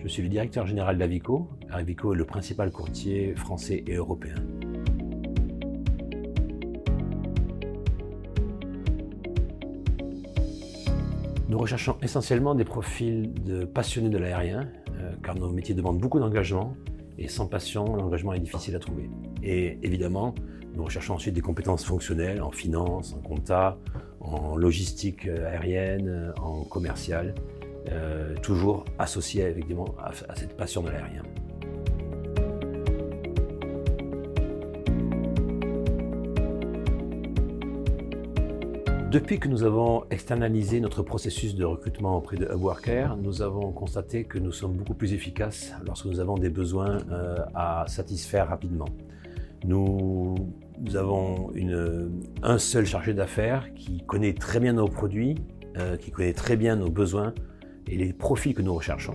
Je suis le directeur général d'Avico. Avico est le principal courtier français et européen. Nous recherchons essentiellement des profils de passionnés de l'aérien, car nos métiers demandent beaucoup d'engagement, et sans passion, l'engagement est difficile à trouver. Et évidemment, nous recherchons ensuite des compétences fonctionnelles en finance, en compta, en logistique aérienne, en commercial, toujours associées évidemment à cette passion de l'aérien. Depuis que nous avons externalisé notre processus de recrutement auprès de Hubworker, nous avons constaté que nous sommes beaucoup plus efficaces lorsque nous avons des besoins à satisfaire rapidement. Nous avons un seul chargé d'affaires qui connaît très bien nos produits, qui connaît très bien nos besoins et les profils que nous recherchons.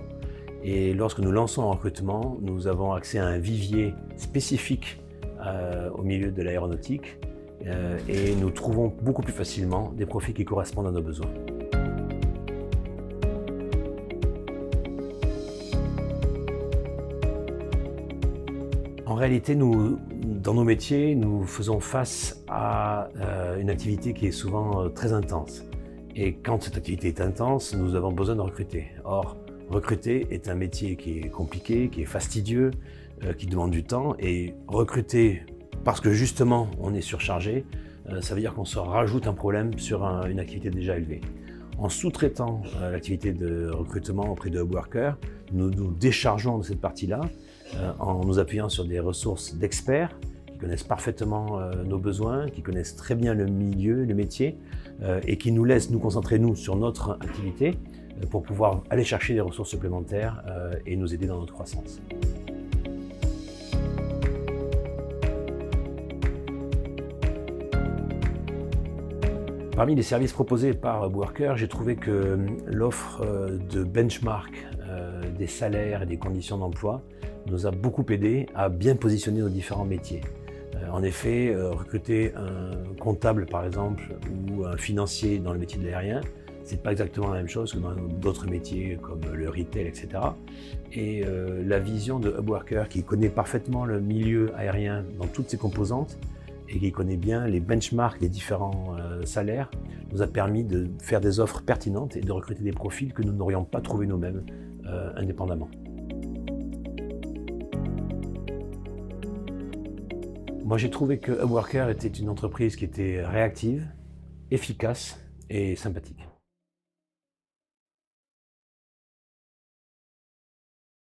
Et lorsque nous lançons un recrutement, nous avons accès à un vivier spécifique au milieu de l'aéronautique. Et nous trouvons beaucoup plus facilement des profils qui correspondent à nos besoins. En réalité, dans nos métiers, nous faisons face à une activité qui est souvent très intense. Et quand cette activité est intense, nous avons besoin de recruter. Or, recruter est un métier qui est compliqué, qui est fastidieux, qui demande du temps. Et recruter parce que justement on est surchargé, ça veut dire qu'on se rajoute un problème sur une activité déjà élevée. En sous-traitant l'activité de recrutement auprès de Hubworker, nous nous déchargeons de cette partie-là en nous appuyant sur des ressources d'experts qui connaissent parfaitement nos besoins, qui connaissent très bien le milieu, le métier et qui nous laissent nous concentrer sur notre activité pour pouvoir aller chercher des ressources supplémentaires et nous aider dans notre croissance. Parmi les services proposés par Hubworker, j'ai trouvé que l'offre de benchmark des salaires et des conditions d'emploi nous a beaucoup aidé à bien positionner nos différents métiers. En effet, recruter un comptable par exemple ou un financier dans le métier de l'aérien, c'est pas exactement la même chose que dans d'autres métiers comme le retail, etc. Et la vision de Hubworker, qui connaît parfaitement le milieu aérien dans toutes ses composantes, et qui connaît bien les benchmarks des différents salaires, nous a permis de faire des offres pertinentes et de recruter des profils que nous n'aurions pas trouvés nous-mêmes indépendamment. Moi, j'ai trouvé que Hubworker était une entreprise qui était réactive, efficace et sympathique.